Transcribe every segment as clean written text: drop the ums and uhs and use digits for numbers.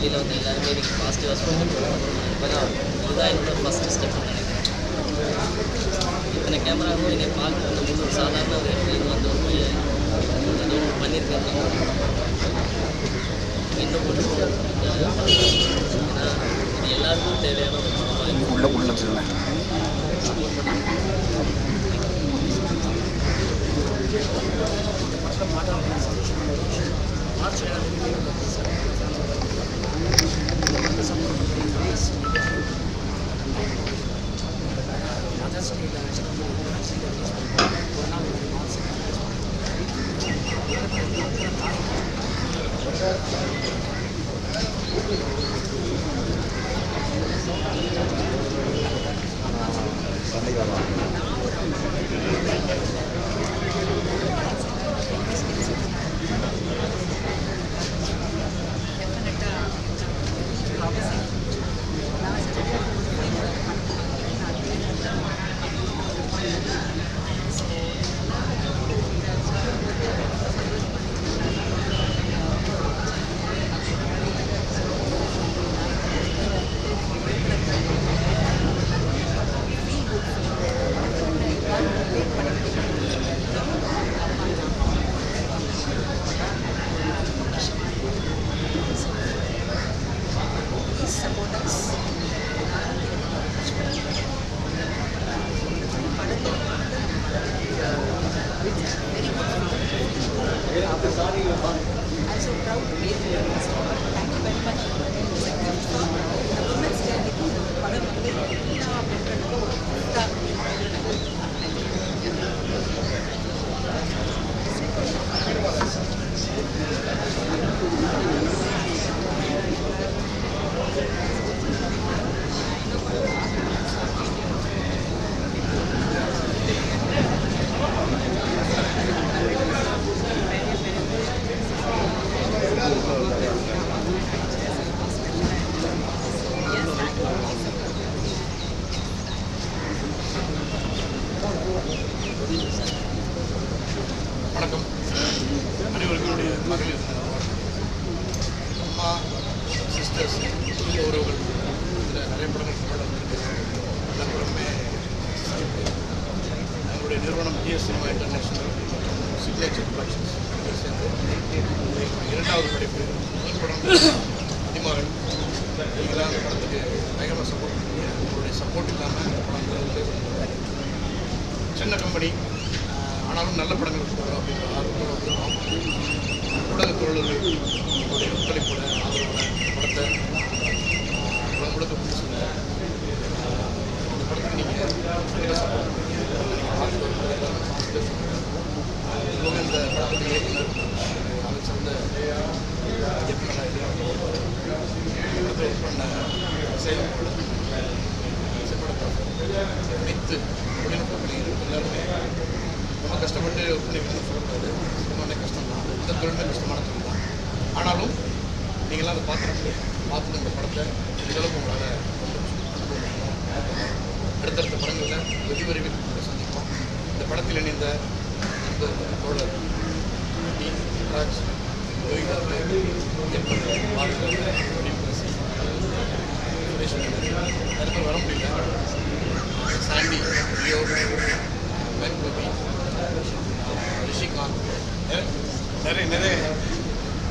வெளியில் வந்து எல்லாருமே எனக்கு பாசிட்டிவாக சொல்லுவாங்க. இப்போ தான் இதுதான் என்னோட ஃபஸ்ட்டு ஸ்டெப்னு நினைக்கிறேன். இத்தனை கேமராவும் என்னை பார்க்க வந்தபோது ஒரு சாதாரண ஒரு இடத்துல வந்தவங்க ஏதோ ஒன்று பண்ணியிருக்காங்க. இன்னும் கொஞ்சம் ஏன்னா இது எல்லாருக்கும் தேவையான ஒரு படமாக சப்போர்ட் பண்ணி மார்ச்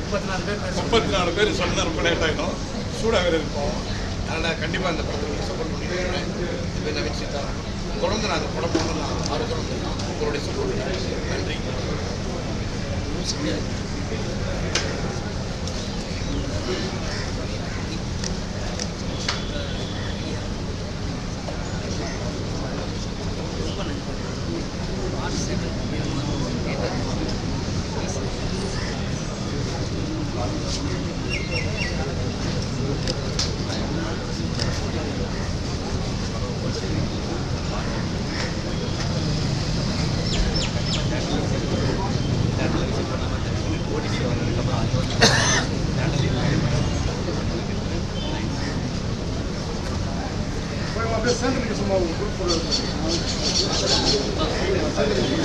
34 பேர் சொன்னா ரொம்ப லேட் ஆகிடும், சூடாக வேறு இருக்கும். அதனால் கண்டிப்பாக இந்த படத்துக்கு சப்போர்ட் பண்ணிக்கிறேன். இது நவீன் சீதா தொடர்ந்து நான் அந்த படம் போகணும், நான் ஆர்வத்தோடு உங்களுடைய சப்போர்ட். நன்றி.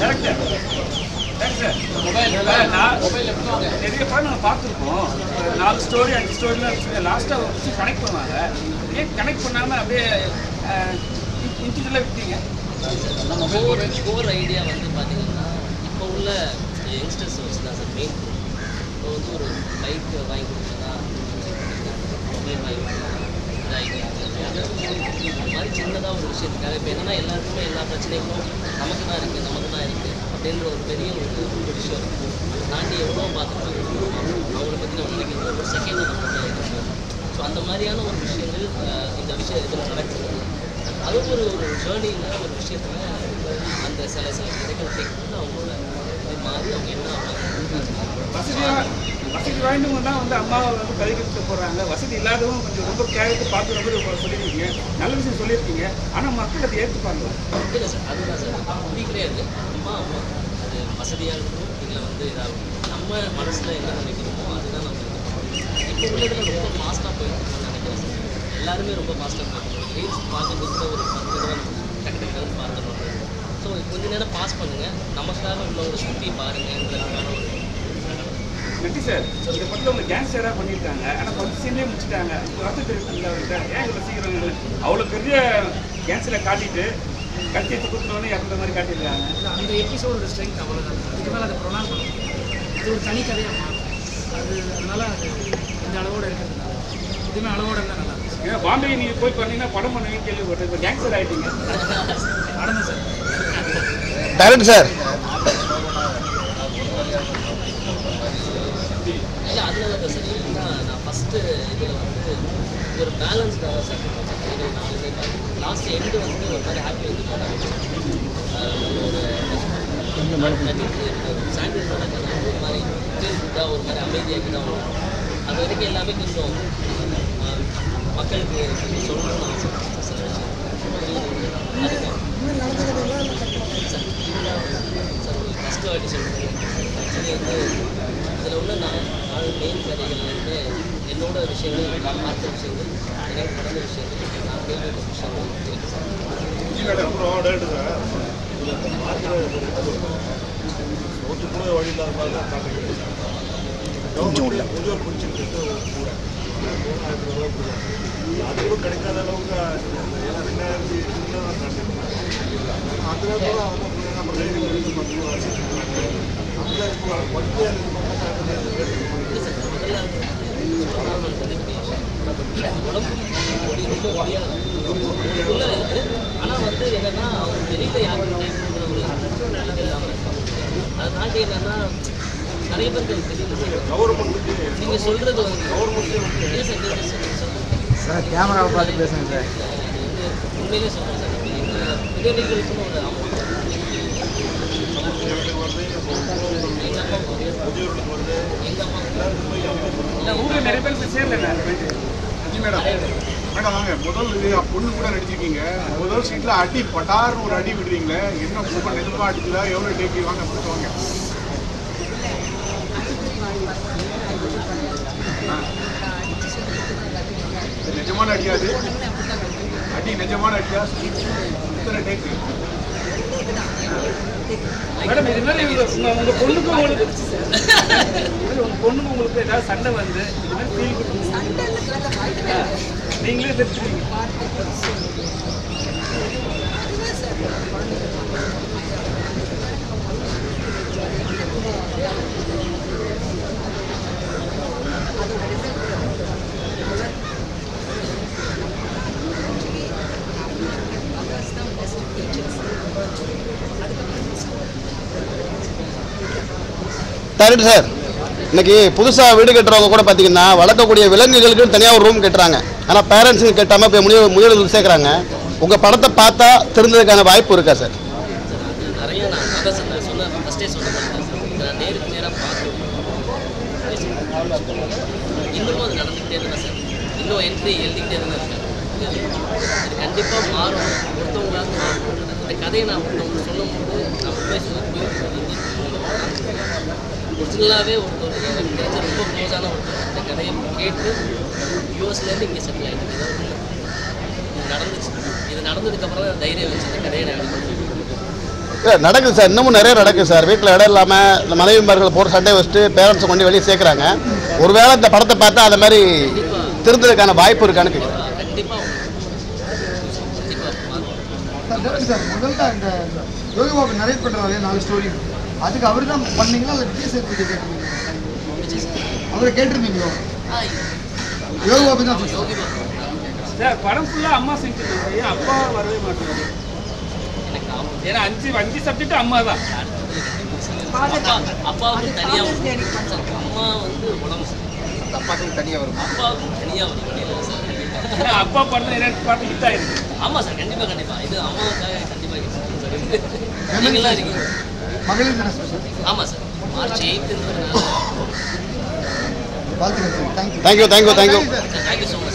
Director. சார் நிறைய படம் நாங்கள் பார்த்துருக்கோம். 4 ஸ்டோரி 5 ஸ்டோரிலாம் லாஸ்ட்டாக வச்சு கனெக்ட் பண்ணுவாங்க. ஏன் கனெக்ட் பண்ணாமல் அப்படியே இன்டிஜுவலாக விட்டீங்க? கோர் ஐடியா வந்து பார்த்தீங்கன்னா இப்போ உள்ள யங்ஸ்டர்ஸ் வச்சு தான் சார் மெயின். இப்போ வந்து ஒரு பைக் வாங்கி கொடுத்தா மொபைல் வாங்கி கொடுத்தா இதாகிக்கிறாங்க. அந்த மாதிரி சின்னதாக ஒரு விஷயத்துக்காக இப்போ என்னென்னா எல்லாருக்குமே எல்லா பிரச்சனைகளும் நமக்கு தான் இருக்குது அப்படின்ற ஒரு பெரிய ஒரு விஷயம் இருக்குது. தாண்டி எவ்வளோ பார்த்துருப்பாங்க அவங்கள பற்றி நம்ம நினைக்கிறது ஒரு செகண்ட் நம்ம இருக்கும். ஸோ அந்த மாதிரியான ஒரு விஷயங்கள் இந்த இதில் நடக்குது. அதுவும் ஒரு ஜேர்னியில் ஒரு விஷயத்தில் அந்த சில கிடைக்கிற கேட்கும்போது அவங்களோட இது மாறி அவங்க என்ன வசதி வாய்ந்தவங்க தான் வந்து அம்மாவை வந்து கதைக்கிட்டு போகிறாங்க. வசதி இல்லாதவங்க கொஞ்சம் ரொம்ப கேரக்டர் பார்க்குற மாதிரி சொல்லியிருக்கீங்க, நல்ல விஷயம் சொல்லியிருக்கீங்க. ஆனால் மக்கள் அதை ஏற்றுப்பாங்க. இல்லை சார், அதுதான் சார் அப்படி கிடையாது. அம்மா அது வசதியாக இருக்கும் இல்லை வந்து இதாகும். நம்ம மனசில் என்ன நினைக்கிறோமோ அதுதான் நம்ம இப்போ உள்ளதில் ரொம்ப ஃபாஸ்ட்டாக போயிருக்கோம்னு நினைக்கிறேன் சார். எல்லாருமே ரொம்ப ஃபாஸ்ட்டாக போயிருக்கோம். ரீல்ஸ் பார்க்குறது கூட ஒரு 10 தடவை டக்கு பார்த்துருவாங்க. ஸோ கொஞ்ச நேரம் பாஸ் பண்ணுங்கள், நமக்காக உள்ளவங்களை சுற்றி பாருங்கன்றதுக்கான ஒரு நன்றி சார். இந்த படத்தில் அவங்க கேங்ஸ்டராக பண்ணியிருக்காங்க. ஆனால் 10 சீன்லேயே முடிச்சுட்டாங்க. வருத்தம் தெரிவித்தாங்க அவர்கிட்ட. ஏன் இவ்வளோ சீக்கிரம் அவ்வளோ பெரிய கேங்ஸ்டரை காட்டிட்டு கட்சியத்தை கொடுத்தோன்னே இறந்த மாதிரி காட்டியிருக்காங்க. அந்த எபிசோடோட ஸ்ட்ரென்த் அவ்வளோதான். இதுக்கு மேலே அதை ப்ரொலாங் பண்ணணும். இது ஒரு தனி கதையாக மாறும். அதனால அது இந்த அளவோடு இருக்கிறதுனால இதுவுமே அளவோடு இருந்தால் நல்லா இருக்கும். ஏன்னா பாம்பே நீங்கள் போய் பண்ணீங்கன்னா படம் பண்ணுவீங்க கேள்விப்பட்டேன். இப்போ கேங்ஸ்டர் ஆகிட்டீங்க. நடந்தேன் சார். டைரக்ட் சார் இல்லை அதனால தான் சார். ஏன்னா நான் ஃபஸ்ட்டு இதில் வந்து ஒரு பேலன்ஸ்டாக சார் இது 4 பேர் லாஸ்ட் எண்டு வந்து ஒரு மாதிரி ஹாப்பி வந்து போனாங்க. ஒரு சாண்டில்ஸோட கதை ஒரு மாதிரி ஃபீல்டாக ஒரு மாதிரி அமைதியாக்கி தான் வரும். அது வரைக்கும் எல்லாமே கொஞ்சம் மக்களுக்கு சொல்லணும்னு ஆசைப்பட்டேன் சில விஷயம். அதுக்கு சார் ஒரு ஃபஸ்ட்டு வாட்டி சொல்லுங்கள். ஆக்சுவலி வந்து இதில் உள்ள நான் மெயின் கதைகள்லேருந்து என்னோட விஷயங்கள் நான் பார்த்த விஷயங்கள் எனக்கு நடந்த விஷயங்கள் நான் கேள்விப்பட்ட விஷயங்கள் இருக்குது சார். வழி இல்லாத மாதிரி தான் கொஞ்சம் பிடிச்சிருக்கு. அதுவும் கிடைக்காத அளவுக்கு ஆனால் வந்து என்னென்னா அவங்க வெளியில் யாருக்கும் டைம்ங்கிற ஒரு இது இல்லாமல் இருக்காங்க. அதை தாண்டி என்னென்னா நிறைய பேருக்கு தெரியல. நீங்கள் சொல்கிறது வந்து இல்லை சார் சார் கேமராவை பார்த்து பேசுங்க சார். உண்மையிலே சொல்கிறேன் சார். விதவைகளுக்குன்னு ஒரு அமௌண்ட் எங்கள் அம்மா ஊரில் நிறைய பேருக்கு சேரல. மேடம் வாங்க. முதல் பொண்ணு கூட நடிச்சிருக்கீங்க. முதல் சீட்டில் அடி பட்டார்னு ஒரு அடி விடுறீங்களே, என்ன ரொம்ப நெருப்பாக அடிக்குதா? எவ்வளோ டேக்கி வாங்க வாங்க. நிஜமான அடியாது, அடி நிஜமான அடியா? இத்தனை டேக்கு மேடம் இது மாதிரி உங்கள் பொண்ணுக்கு உங்களுக்கு ஏதாவது சண்டை வந்து இது மாதிரி ஃபீல் பண்ணுங்க, நீங்களே தெரிஞ்சுக்கீங்க. டைரக்ட் சார் இன்னைக்கு புதுசாக வீடு கட்டுறவங்க கூட பார்த்தீங்கன்னா வளர்க்கக்கூடிய விலங்குகளுக்கு தனியாக ஒரு ரூம் கட்டுறாங்க. ஆனால் பேரண்ட்ஸுக்கு கட்டாமல் இப்போ முதலீடு சேர்க்குறாங்க. உங்கள் படத்தை பார்த்தா தெரிஞ்சதுக்கான வாய்ப்பு இருக்கா சார்? நிறைய நான் சொன்ன ஃபஸ்ட்டே சொன்னேன், நேருக்கு நேராக பார்த்து இன்னமும் அது நடந்துக்கிட்டே தானே சார். இன்னும் என்ட்ரி எழுதிக்கிட்டே தானே இருக்கேன். இது கண்டிப்பாக மாறும், ஒருத்தவங்களாவது மாறும். இந்த கதையை நான் ஒருத்தவங்க சொல்லும்போது நான் உண்மை ஒரிஜினலாகவே ஒருத்தர் எனக்கு தெரிஞ்ச ரொம்ப க்ளோஸான ஒருத்தர் இந்த கதையை கேட்டு யூஎஸ்லேருந்து இங்கே செட்டில் ஆகிட்டு இது நடந்துச்சு. இது நடந்ததுக்கப்புறம் தான் தைரியம் வச்சு இந்த கதையை நான் இல்லை நடக்குது சார், இன்னமும் நிறைய நடக்குது சார். வீட்டில் இடம் இல்லாமல் இந்த மனைவிமார்கள் போகிற சண்டையை வச்சுட்டு பேரண்ட்ஸை கொண்டு வெளியே சேர்க்குறாங்க. ஒருவேளை இந்த படத்தை பார்த்தா அந்த மாதிரி திருந்ததுக்கான வாய்ப்பு இருக்கான்னு கேட்குறேன். சார் முதல்ல இந்த யோகி பாபு நரேட் பண்ணுறாரு 4 ஸ்டோரி, அதுக்கு அவர் தான் பண்ணீங்களா இல்லை விஜய் சேதுபதி கேட்டிருந்தீங்களா? அவரை கேட்டிருந்தீங்களோ? யோகி பாபு தான் சார். படம் ஃபுல்லாக அம்மா செஞ்சுருக்காங்க, அப்பா வரவே மாட்டாங்க. ஏன்னா 5 சப்ஜெக்ட் அம்மா தான். அப்பாவுக்கு தனியாக அம்மா வந்து உடம்பு அப்பாவுக்கு தனியாக வரும், அப்பாவுக்கு தனியாக வரும் சார். அப்பா படம் 2 பாட்டு ஹிட் ஆயிருக்கு. ஆமாம் சார், கண்டிப்பாக இது அம்மாவுக்காக கண்டிப்பாக நீங்களாம் இருக்கீங்க. மகளிர் தின ஸ்பெஷல். ஆமாம் சார், மார்ச் 8th. வாழ்த்துக்கள் sir. Thank you. Thank you. Thank you so much.